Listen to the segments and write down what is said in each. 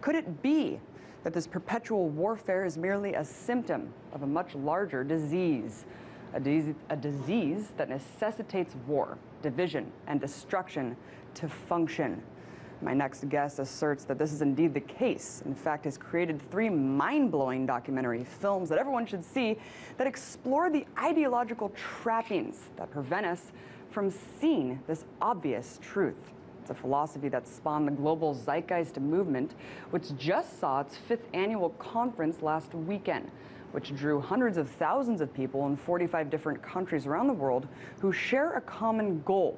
Could it be that this perpetual warfare is merely a symptom of a much larger disease? A disease that necessitates war, division, and destruction to function. My next guest asserts that this is indeed the case. In fact, has created 3 mind-blowing documentary films that everyone should see that explore the ideological trappings that prevent us from seeing this obvious truth. It's a philosophy that spawned the global zeitgeist movement, which just saw its 5th annual conference last weekend, which drew hundreds of thousands of people in 45 different countries around the world who share a common goal.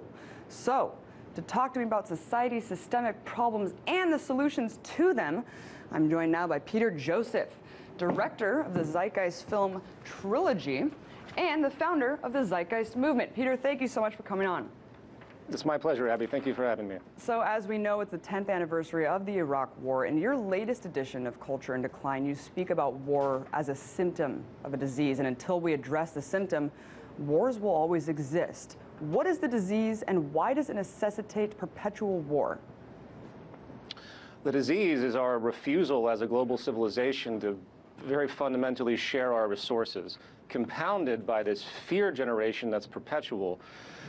So, to talk to me about society's systemic problems and the solutions to them, I'm joined now by Peter Joseph, director of the Zeitgeist Film Trilogy and the founder of the Zeitgeist Movement. Peter, thank you so much for coming on. It's my pleasure, Abby. Thank you for having me. So as we know, it's the 10th anniversary of the Iraq War. In your latest edition of Culture in Decline, you speak about war as a symptom of a disease. And until we address the symptom, wars will always exist. What is the disease and why does it necessitate perpetual war? The disease is our refusal as a global civilization to very fundamentally share our resources, compounded by this fear generation that's perpetual,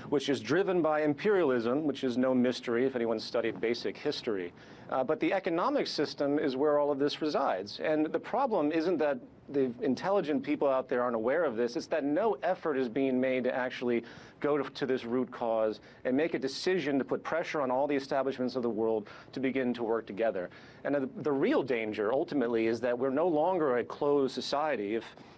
which is driven by imperialism, which is no mystery if anyone's studied basic history. But the economic system is where all of this resides. And the problem isn't that the intelligent people out there aren't aware of this, it's that no effort is being made to actually go to this root cause and make a decision to put pressure on all the establishments of the world to begin to work together. And the real danger, ultimately, is that we're no longer a closed society.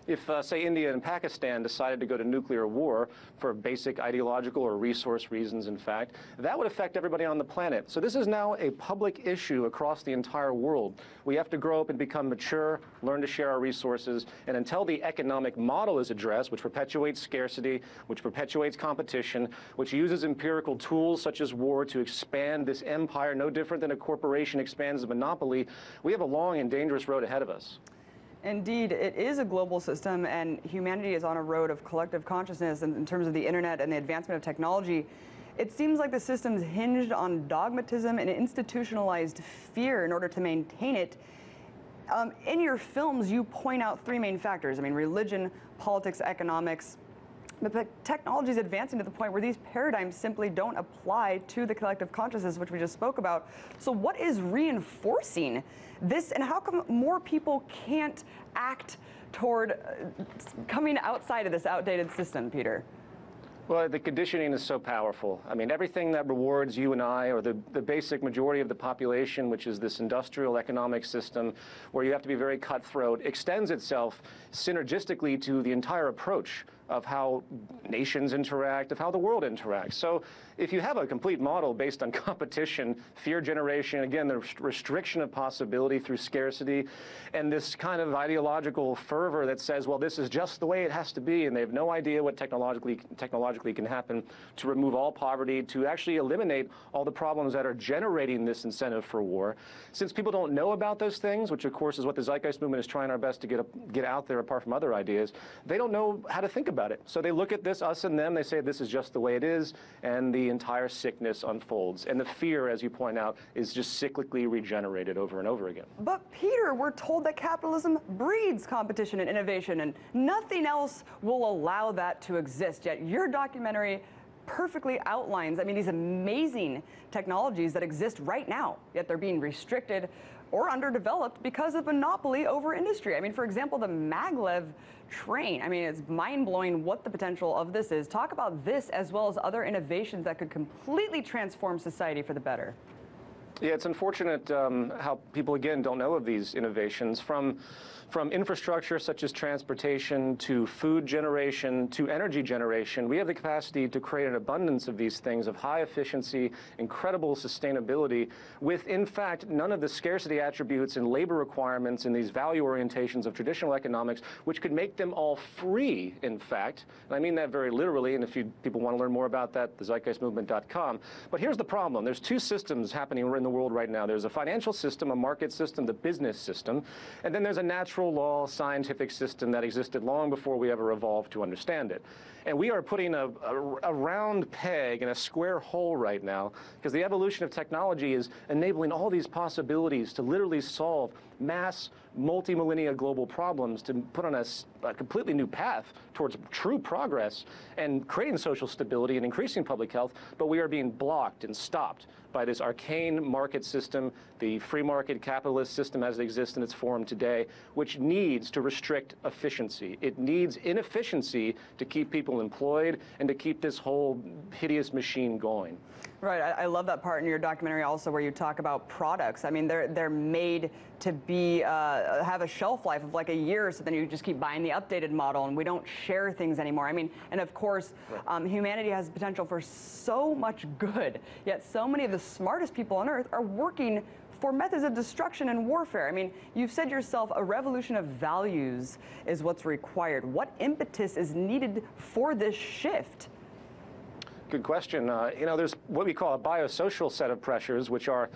If say, India and Pakistan decided to go to nuclear war for basic ideological or resource reasons, in fact, that would affect everybody on the planet. So this is now a public issue across the entire world. We have to grow up and become mature, learn to share our resources, and until the economic model is addressed, which perpetuates scarcity, which perpetuates competition, which uses empirical tools such as war to expand this empire, no different than a corporation expands a monopoly, we have a long and dangerous road ahead of us. Indeed, it is a global system, and humanity is on a road of collective consciousness in terms of the internet and the advancement of technology. It seems like the system's hinged on dogmatism and institutionalized fear in order to maintain it. In your films, you point out 3 main factors. I mean, religion, politics, economics. But the technology is advancing to the point where these paradigms simply don't apply to the collective consciousness, which we just spoke about. So what is reinforcing this, and how come more people can't act toward coming outside of this outdated system, Peter? Well, the conditioning is so powerful. I mean, everything that rewards you and I, or the basic majority of the population, which is this industrial economic system where you have to be very cutthroat, extends itself synergistically to the entire approach of how nations interact, of how the world interacts. So if you have a complete model based on competition, fear generation, again, the restriction of possibility through scarcity, and this kind of ideological fervor that says, well, this is just the way it has to be, and they have no idea what technologically can happen to remove all poverty, to actually eliminate all the problems that are generating this incentive for war. Since people don't know about those things, which of course is what the Zeitgeist Movement is trying our best to get out there apart from other ideas, they don't know how to think about it. So they look at this, us and them, they say this is just the way it is, and the entire sickness unfolds. And the fear, as you point out, is just cyclically regenerated over and over again. But Peter, we're told that capitalism breeds competition and innovation, and nothing else will allow that to exist. Yet your documentary perfectly outlines, I mean, these amazing technologies that exist right now, yet they're being restricted or underdeveloped because of monopoly over industry. I mean, for example, the maglev train. I mean, it's mind-blowing what the potential of this is. Talk about this as well as other innovations that could completely transform society for the better. Yeah, it's unfortunate how people, again, don't know of these innovations. From infrastructure such as transportation to food generation to energy generation, we have the capacity to create an abundance of these things of high efficiency, incredible sustainability, with, in fact, none of the scarcity attributes and labor requirements and these value orientations of traditional economics, which could make them all free, in fact. And I mean that very literally, and if people want to learn more about that, thezeitgeistmovement.com. But here's the problem. There's 2 systems happening in the world right now. There's a financial system, a market system, the business system, and then there's a natural law scientific system that existed long before we ever evolved to understand it. And we are putting a round peg in a square hole right now, because the evolution of technology is enabling all these possibilities to literally solve mass, multi-millennia global problems, to put on a completely new path towards true progress and creating social stability and increasing public health, but we are being blocked and stopped by this arcane market system, the free market capitalist system as it exists in its form today, which needs to restrict efficiency. It needs inefficiency to keep people employed and to keep this whole hideous machine going. Right, I love that part in your documentary also where you talk about products. I mean, they're made to be have a shelf life of like a year, so then you just keep buying the updated model, and we don't share things anymore. I mean, and of course, humanity has potential for so much good, yet so many of the smartest people on Earth are working for methods of destruction and warfare. I mean, you've said yourself a revolution of values is what's required. What impetus is needed for this shift? Good question. You know, there's what we call a biosocial set of pressures, which are,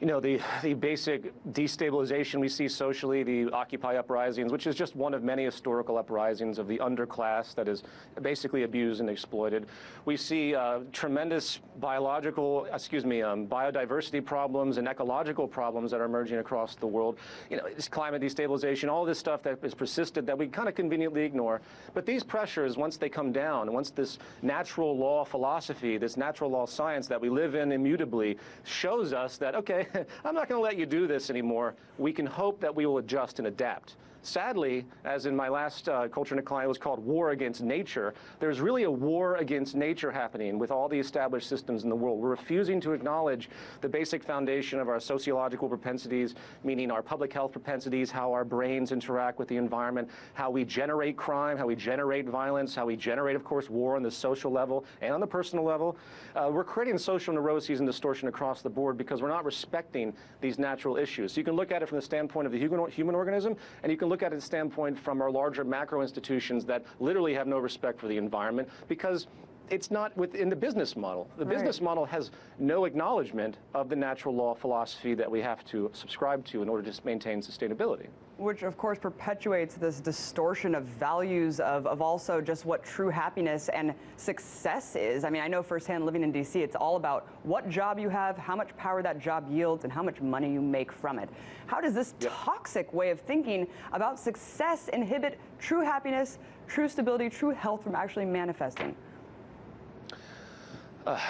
you know, the basic destabilization we see socially, the Occupy uprisings, which is just one of many historical uprisings of the underclass that is basically abused and exploited. We see tremendous biodiversity problems and ecological problems that are emerging across the world. You know, it's climate destabilization, all this stuff that is persisted that we kind of conveniently ignore. But these pressures, once they come down, once this natural law philosophy, this natural law science that we live in immutably shows us that, okay, I'm not going to let you do this anymore, we can hope that we will adjust and adapt. Sadly, as in my last Culture in Decline, it was called War Against Nature, there's really a war against nature happening with all the established systems in the world. We're refusing to acknowledge the basic foundation of our sociological propensities, meaning our public health propensities, how our brains interact with the environment, how we generate crime, how we generate violence, how we generate, of course, war on the social level and on the personal level. We're creating social neuroses and distortion across the board because we're not respecting these natural issues. So you can look at it from the standpoint of the human organism, and you can look at it from the standpoint from our larger macro institutions that literally have no respect for the environment because it's not within the business model. The business model has no acknowledgement of the natural law philosophy that we have to subscribe to in order to maintain sustainability. Which, of course, perpetuates this distortion of values of also just what true happiness and success is. I mean, I know firsthand living in D.C., it's all about what job you have, how much power that job yields, and how much money you make from it. How does this toxic way of thinking about success inhibit true happiness, true stability, true health from actually manifesting?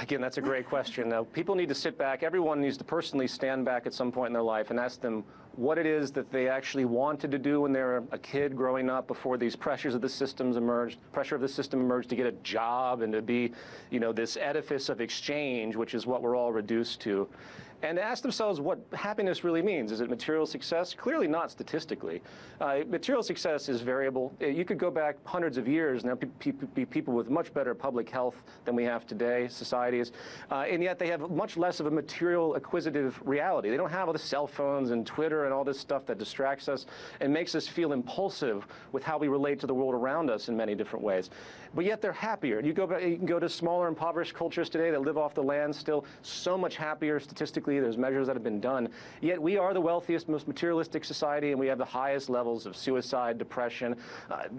Again, that's a great question. Now, people need to sit back. Everyone needs to personally stand back at some point in their life and ask them what it is that they actually wanted to do when they were a kid growing up before these pressures of the system emerged to get a job and to be, you know, this edifice of exchange, which is what we're all reduced to. And ask themselves what happiness really means. Is it material success? Clearly not statistically. Material success is variable. You could go back hundreds of years, and there be people with much better public health than we have today, societies, and yet they have much less of a material acquisitive reality. They don't have all the cell phones and Twitter and all this stuff that distracts us and makes us feel impulsive with how we relate to the world around us in many different ways. But yet they're happier. You can go to smaller impoverished cultures today that live off the land still so much happier statistically. There's measures that have been done. Yet we are the wealthiest, most materialistic society, and we have the highest levels of suicide, depression,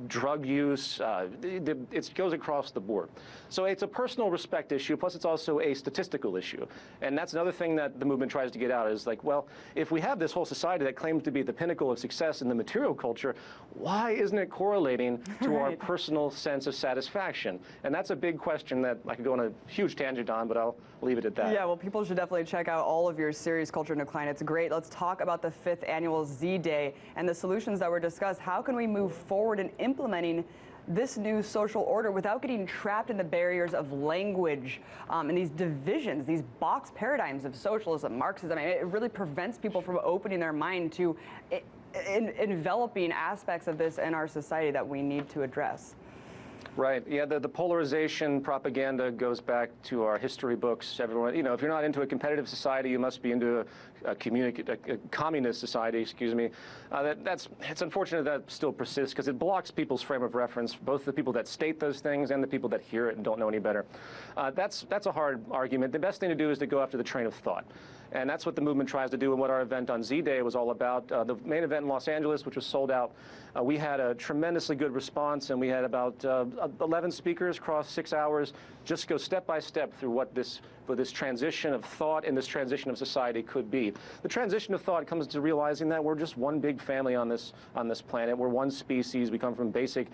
drug use. It goes across the board. So it's a personal respect issue, plus it's also a statistical issue. And that's another thing that the movement tries to get out is like, well, if we have this whole society that claims to be the pinnacle of success in the material culture, why isn't it correlating to our personal sense of satisfaction? And that's a big question that I could go on a huge tangent on, but I'll leave it at that. Yeah, well, people should definitely check out all of your series, Culture in Decline. It's great. Let's talk about the 5th annual Z-Day and the solutions that were discussed. How can we move forward in implementing this new social order without getting trapped in the barriers of language and these divisions, these box paradigms of socialism, Marxism? I mean, it really prevents people from opening their mind to enveloping aspects of this in our society that we need to address. Right. Yeah, the polarization propaganda goes back to our history books. Everyone, you know, if you're not into a competitive society, you must be into communist society, excuse me, it's unfortunate that still persists because it blocks people's frame of reference, both the people that state those things and the people that hear it and don't know any better. That's a hard argument. The best thing to do is to go after the train of thought. And that's what the movement tries to do, and what our event on Z-Day was all about. The main event in Los Angeles, which was sold out, we had a tremendously good response, and we had about 11 speakers across 6 hours just go step by step through what this transition of thought and this transition of society could be. The transition of thought comes to realizing that we're just one big family on this planet. We're one species. We come from basic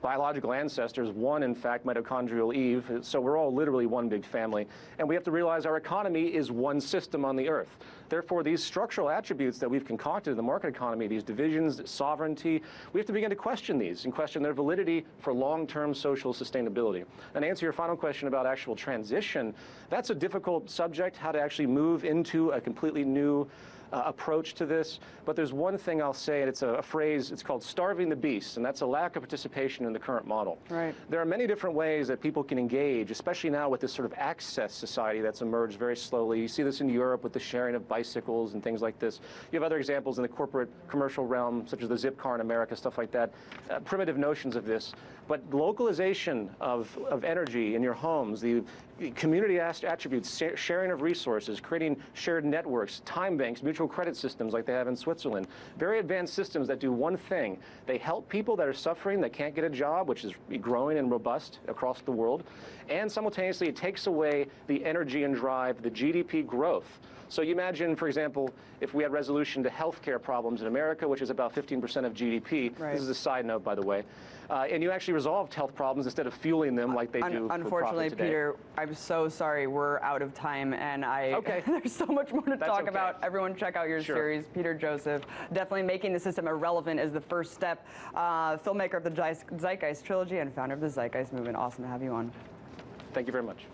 biological ancestors, one, in fact, mitochondrial Eve. So we're all literally one big family. And we have to realize our economy is one system on the earth. Therefore, these structural attributes that we've concocted in the market economy, these divisions, sovereignty, we have to begin to question these and question their validity for long-term social sustainability. And to answer your final question about actual transition, that's a difficult subject, how to actually move into a completely new approach to this. But there's one thing I'll say, and it's a phrase, it's called starving the beast, and that's a lack of participation in the current model. Right. There are many different ways that people can engage, especially now with this sort of access society that's emerged very slowly. You see this in Europe with the sharing of bicycles and things like this. You have other examples in the corporate commercial realm, such as the zip car in America, stuff like that, primitive notions of this. But localization of energy in your homes, the community attributes, sharing of resources, creating shared networks, time banks, mutual credit systems like they have in Switzerland, very advanced systems that do one thing. They help people that are suffering, that can't get a job, which is growing and robust across the world, and simultaneously it takes away the energy and drive, the GDP growth. So you imagine, for example, if we had resolution to healthcare problems in America, which is about 15% of GDP. Right. This is a side note, by the way. And you actually resolved health problems instead of fueling them like they do. Unfortunately, for profit today. Peter, I'm so sorry. We're out of time, and there's so much more to talk about. Everyone check out your series, Peter Joseph. Definitely Making the System Irrelevant is the first step. Filmmaker of the Zeitgeist trilogy and founder of the Zeitgeist movement. Awesome to have you on. Thank you very much.